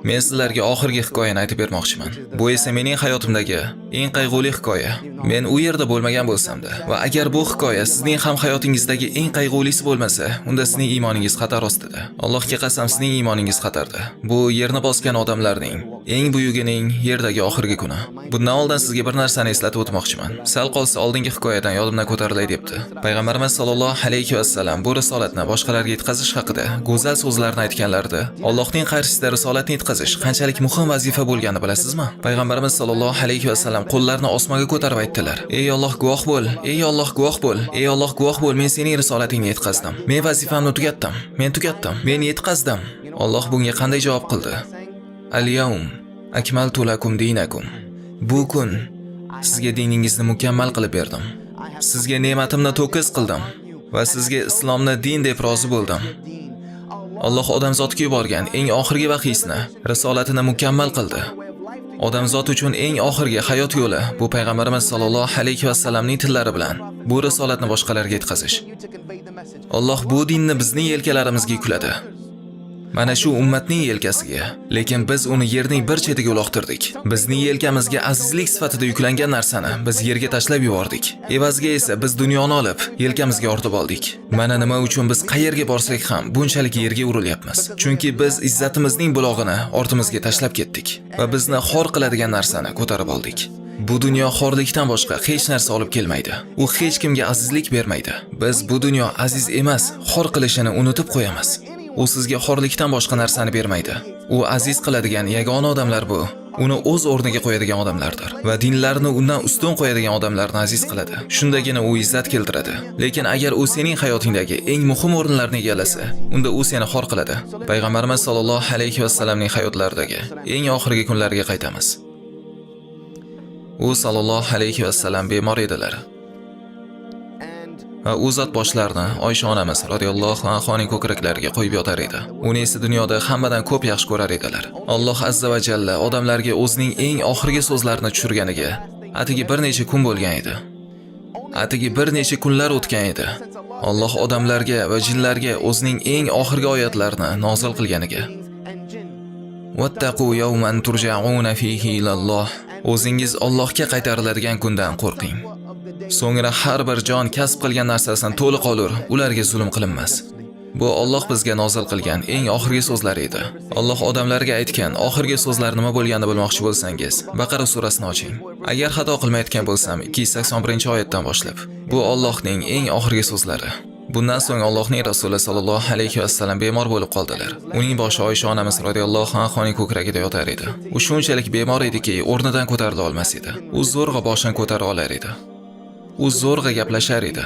Men sizlarga oxirgi hikoyani aytib bermoqchiman. Bu esa mening hayotimdagi eng qayg'uli hikoya. Men u yerda bo'lmagan bo'lsam-da va agar bu hikoya sizning ham hayotingizdagi eng qayg'ulisi bo'lmasa, unda sizning iymoningiz xatar ostida. Allohga qasam, sizning iymoningiz xatarda. Bu yerni bosgan odamlarning eng buyugining yerdagi oxirgi kuni. Bundan oldin sizga bir narsani eslatib o'tmoqchiman. Sal qolsa oldingi hikoyadan yodimdan ko'tarilay debdi. Payg'ambarimiz sollallohu alayhi vasallam bu risolatni boshqalarga yetkazish haqida go'zal so'zlarni aytganlarida, Allohning qarshisida risolatni yetkazish qanchalik muhim vazifa bo'lganini bilasizmi? Payg'ambarimiz sollallohu alayhi vasallam qo'llarini osmonga ko'tarib aytdilar: "Ey Alloh guvoh bo'l, ey Alloh guvoh bo'l, ey Alloh guvoh bo'l, men sening risolatingni yetkazdim. Men vazifamni tugatdim. Men yetkazdim." Alloh bunga qanday javob qildi? Al-yawm akmaltu lakum dinakum. Bu kun sizga diningizni mukammal qilib berdim. Sizga ne'matimni to'kis qildim va sizga islomni din deb rozi bo'ldim. Alloh odamzodga yuborgan eng oxirgi vahiysini, risolatini mukammal qildi. Odamzod uchun eng oxirgi hayot yo'li bu payg'ambarimiz sollallohu alayhi vasallamning tillari bilan bu risolatni boshqalarga yetkazish. Alloh bu dinni bizning yelkalarimizga yukladi. Mana shu ummatning yelkasiga, lekin biz uni yerning bir chetiga uloqtirdik. Bizning yelkamizga azizlik sifatida yuklangan narsani biz yerga tashlab yubordik. Evaziga esa biz dunyoni olib, yelkamizga ortib oldik. Mana nima uchun biz qayerga borsak ham bunchalik yerga urilyapmiz. Chunki biz izzatimizning bulog'ini ortimizga tashlab ketdik va bizni xor qiladigan narsani ko'tarib oldik. Bu dunyo xorlikdan boshqa hech narsa olib kelmaydi. U hech kimga azizlik bermaydi. Biz bu dunyo aziz emas, xor qilishini unutib qo'yamiz. U sizga xorlikdan boshqa narsani bermaydi. U aziz qiladigan yagona odamlar bu. Uni o'z o'rniga qo'yadigan odamlardir va dinlarni undan ustun qo'yadigan odamlarni aziz qiladi. Shundagina u izzat keltiradi. Lekin agar u sening hayotingdagi eng muhim o'rinlarni egallasa, unda u seni xor qiladi. Payg'ambarimiz sollallohu alayhi vasallamning hayotlaridagi eng oxirgi kunlarga qaytamiz. U sollallohu alayhi vasallam bemor edilar. Va u zot boshlarni Oysha onamiz radhiyallohu anhoning ko'kraklariga qo'yib yotar edi. Uni esa dunyoda hammadan ko'p yaxshi ko'rar edilar. Alloh azza va jalla odamlarga o'zining eng oxirgi so'zlarini tushirganiga atigi bir necha kun bo'lgan edi. Atigi bir necha kunlar o'tgan edi. Alloh odamlarga va jinlarga o'zining eng oxirgi oyatlarini nozil qilganiga. Wattaqu yawman turja'una fihi ilalloh. O'zingiz Allohga qaytariladigan kundan qo'rqing. So'ngra har bir jon kasb qilgan narsasidan to'liq olur, ularga zulm qilinmas. Bu Alloh bizga nozil qilgan eng oxirgi so'zlar edi. Alloh odamlarga aytgan oxirgi so'zlar nima bo'lganini bilmoqchi bo'lsangiz, Baqara surasini oching. Agar xato qilmayotgan bo'lsam, 281-oyatdan boshlab. Bu Allohning eng oxirgi so'zlari. Bundan so'ng Allohning Rasuli sallallohu alayhi vasallam bemor bo'lib qoldilar. Uning boshi Oysha onamiz radhiyallohu anhoning ko'kragida yotar edi. U shunchalik bemor ediki, o'rnidan ko'tarila olmas edi. U zo'rg'a boshini ko'tara olar edi. U zo'rg'a gaplashar edi.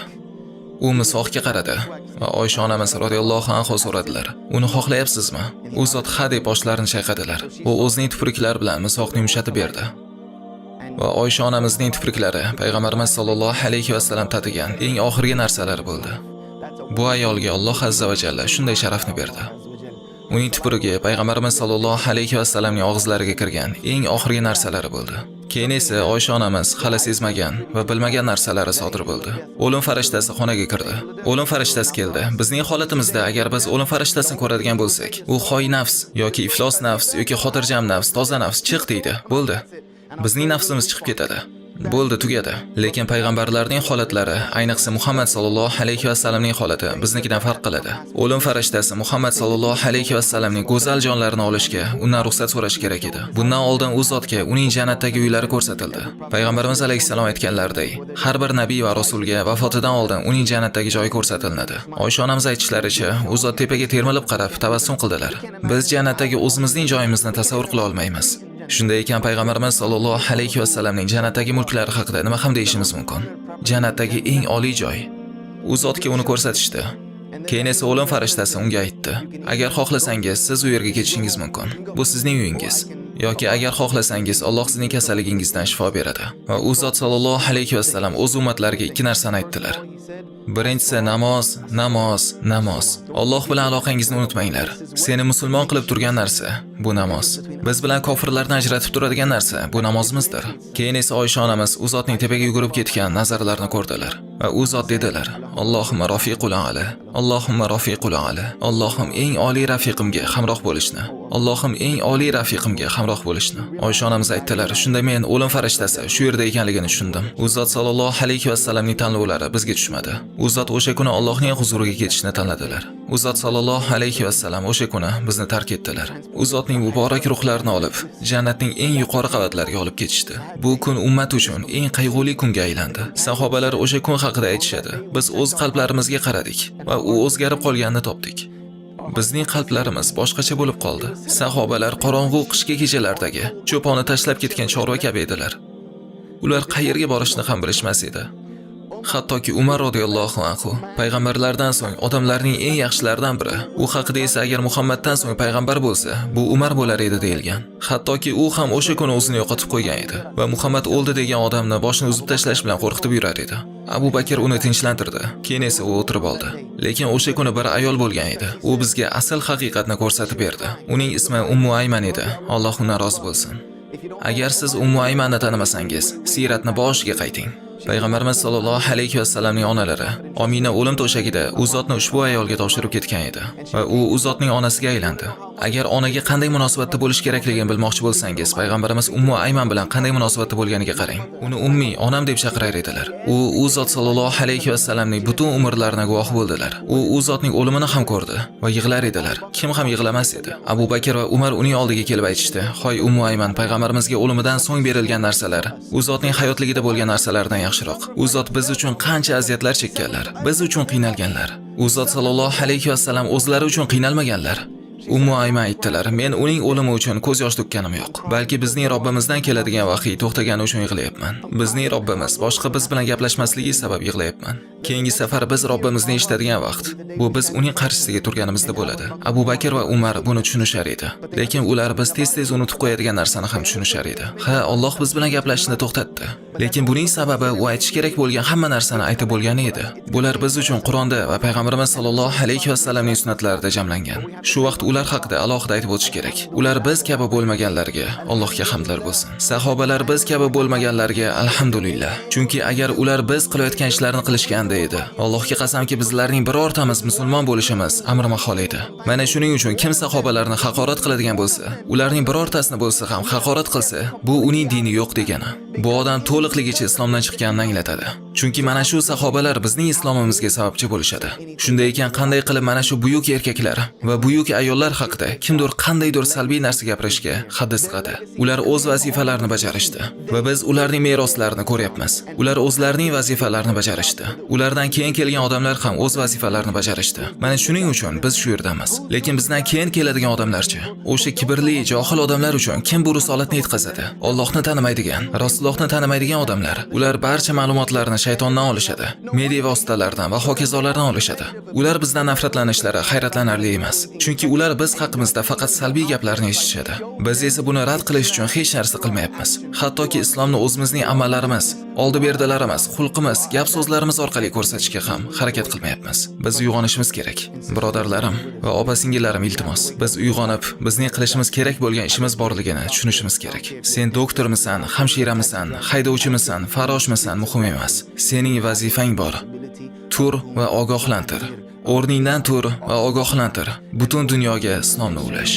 U misohga qaradi va Oysha onamiz radhiyallohu anha so'radilar: "Uni xohlayapsizmi?" U zot ha deb boshlarini chayqadilar. U o'zining tupriklari bilan misohni yumshatib berdi. Va Oysha onamizning tupriklari payg'ambarimiz sollallohu alayhi vasallam tatigan eng oxirgi narsalar bo'ldi. Bu ayolga Alloh azza va jalla shunday sharafni berdi. Uning tuprigi payg'ambarimiz sollallohu alayhi vasallamning og'izlariga kirgan eng oxirgi narsalari bo'ldi. Keyin esa Oysha onamiz hali sezmagan va bilmagan narsalari sodir bo'ldi. O'lim farishtasi xonaga kirdi. O'lim farishtasi keldi. Bizning holatimizda agar biz o'lim farishtasini ko'radigan bo'lsak, u xoy nafs yoki iflos nafs yoki xotirjam nafs, toza nafs chiq deydi. Bo'ldi. Bizning nafsimiz chiqib ketadi. Bo'ldi, tugadi. Lekin payg'ambarlarning holatlari, ayniqsa Muhammad sallallohu alayhi vasallamning holati biznikidan farq qiladi. O'lim farishtasi Muhammad sallallohu alayhi vasallamning go'zal jonlarini olishga undan ruxsat so'rash kerak edi. Bundan oldin u zotga uning jannatdagi uylari ko'rsatildi. Payg'ambarimiz alayhisalom aytganlaridek, har bir nabiy va rasulga vafotidan oldin uning jannatdagi joyi ko'rsatiladi. Oysha onamiz aytishlaricha, u zot tepaga termilib qarab tabassum qildilar. Biz jannatdagi o'zimizning joyimizni tasavvur qila olmaymiz. Shunday ekan payg'ambarimiz sollallohu alayhi vasallamning jannatdagi mulklari haqida nima ham deyishimiz mumkin? Jannatdagi eng oliy joy. U zotga uni ko'rsatishdi. Keyin esa o'lim farishtasi unga aytdi: "Agar xohlasangiz, siz u yerga ketishingiz mumkin. Bu sizning uyingiz. Yoki agar xohlasangiz, Alloh sizning kasalligingizdan shifo beradi." Va u zot sollallohu alayhi vasallam o'z ummatlariga ikki narsani aytdilar. Birinchisi namoz, namoz, namoz. Alloh bilan aloqangizni unutmanglar. Seni musulmon qilib turgan narsa bu namoz. Biz bilan kofirlarni ajratib turadigan narsa bu namozimizdir. Keyin esa Oysha onamiz u zotning tepaga yugurib ketgan nazarlarni ko'rdilar va u zot dedilar: Allohumma rafiqul a'la, Allohumma rafiqul a'la. Allohim eng oliy rafiqimga hamroh bo'lishni, Allohim eng oliy rafiqimga hamroh bo'lishni. Oysha onamiz aytdilar: shunda men o'lim farishtasi shu yerda ekanligini tushundim. U zot sallallohu alayhi vasallamning tanlovlari bizga tushmadi. U zot o'sha kuni Allohning huzuriga ketishni tanladilar. U zot sallallohu alayhi vasallam o'sha kuni bizni tark etdilar. U zotning muborak ruhlarini olib, jannatning eng yuqori qavatlariga olib ketishdi. Bu kun ummat uchun eng qayg'uli kunga aylandi. Sahobalar o'sha kun haqida aytishadi. Biz o'z qalblarimizga qaradik va u o'zgarib qolganini topdik. Bizning qalblarimiz boshqacha bo'lib qoldi. Sahobalar qorong'u qishki kechalardagi cho'ponni tashlab ketgan chorva kabi edilar. Ular qayerga borishni ham bilishmas edi. Hattoki Umar radhiyallohu anhu payg'ambarlardan so'ng odamlarning eng yaxshilaridan biri. U haqida esa agar Muhammaddan so'ng payg'ambar bo'lsa, bu Umar bo'lar edi deyilgan. Hattoki u ham o'sha kuni o'zini yo'qotib qo'ygan edi va Muhammad o'ldi degan odamni boshini uzib tashlash bilan qo'rqitib yurar edi. Abu Bakr uni tinchlantirdi. Keyin esa u o'tirib oldi. Lekin o'sha kuni bir ayol bo'lgan edi. U bizga asl haqiqatni ko'rsatib berdi. Uning ismi Ummu Ayman edi. Alloh undan rozi bo'lsin. Agar siz Ummu Aymanni tanimasangiz, siyratni boshiga qayting. Payg'ambarimiz sallallohu alayhi vasallamning onalari Omina o'lim to'shagida u zotni ushbu ayolga topshirib ketgan edi va u zotning onasiga aylandi. Agar onaga qanday munosabatda bo'lish kerakligini bilmoqchi bo'lsangiz, payg'ambarimiz Ummu Ayman bilan qanday munosabatda bo'lganiga qarang. Uni ummi, onam deb chaqirar edilar. U zot sallallohu alayhi vasallamning butun umrlarini guvohi bo'ldilar. U zotning o'limini ham ko'rdi va yig'lar edilar. Kim ham yig'lamas edi. Abu Bakr va Umar uning oldiga kelib aytishdi: "Hoy Ummu Ayman, payg'ambarimizga o'limidan so'ng berilgan narsalar, u zotning hayotligida bo'lgan narsalardan yaxshiroq. U zot biz uchun qancha aziyatlar chekkanlar, biz uchun qiynalganlar. U zot sallallohu alayhi vasallam o'zlari uchun qiynalmaganlar." Ummu Ayman aytdilar: "Men uning o'limi uchun ko'z yosh to'kkanim yo'q. Balki bizning Robbimizdan keladigan vahiy to'xtagani uchun yig'layapman. Bizning Robbimiz boshqa biz bilan gaplashmasligi sabab yig'layapman. Keyingi safar biz Robbimizni eshitadigan vaqt, bu biz uning qarshisiga turganimizda bo'ladi." Abu Bakr va Umar buni tushunishar edi. Lekin ular biz tez-tez unutib qo'yadigan narsani ham tushunishar edi. Ha, Alloh biz bilan gaplashishni to'xtatdi. Lekin buning sababi u aytish kerak bo'lgan hamma narsani aytib bo'lgani edi. Bular biz uchun Qur'onda va payg'ambarimiz sallallohu alayhi vasallamning sunnatlarida jamlangan. Shu vaqt ular haqida alohida aytib o'tish kerak. Ular biz kabi bo'lmaganlarga Allohga hamdlar bo'lsin. Sahobalar biz kabi bo'lmaganlarga alhamdulillah. Chunki agar ular biz qilayotgan ishlarni qilishganda edi, Allohga qasamki bizlarning birortamiz musulmon bo'lishimiz amri mahol edi. Mana shuning uchun kim sahobalarni haqorat qiladigan bo'lsa, ularning birortasini bo'lsa ham haqorat qilsa, bu uning dini yo'q degani. Bu odam to'liqligicha islomdan chiqqanini anglatadi. Chunki mana shu sahobalar bizning islomimizga sababchi bo'lishadi. Shunday ekan, qanday qilib mana shu buyuk erkaklar va buyuk ayollar haqida kimdir qandaydir salbiy narsa gapirishga haddi sig'adi. Ular o'z vazifalarini bajarishdi va biz ularning meroslarini ko'ryapmiz. Ular o'zlarining vazifalarini bajarishdi. Ulardan keyin kelgan odamlar ham o'z vazifalarini bajarishdi. Mana shuning uchun biz shu yerdamiz. Lekin bizdan keyin keladigan odamlarchi? O'sha kibrli, johil odamlar uchun kim bu risolatni yetkazadi? Allohni tanimaydigan, Rasulullohni tanimaydigan odamlar. Ular barcha ma'lumotlarni shaytondan olishadi. Media vositalaridan va hokazolardan olishadi. Ular bizdan nafratlanishlari hayratlanarli emas. Chunki ular biz haqimizda faqat salbiy gaplarni eshitishadi. Biz esa buni rad qilish uchun hech narsa qilmayapmiz. Hattoki islomni o'zimizning amallarimiz, oldi-berdilarimiz, xulqimiz, gap so'zlarimiz orqali ko'rsatishga ham harakat qilmayapmiz. Biz uyg'onishimiz kerak. Birodarlarim va opa-singillarim, iltimos, biz uyg'onib, bizning qilishimiz kerak bo'lgan ishimiz borligini tushunishimiz kerak. Sen doktormisan, hamshiramisan, haydovchimisan, farroshmisan, muhim emas. Sening vazifang bor. Tur va ogohlantir. O'rningdan tur va ogohlantir. Butun dunyoga islomni ulash.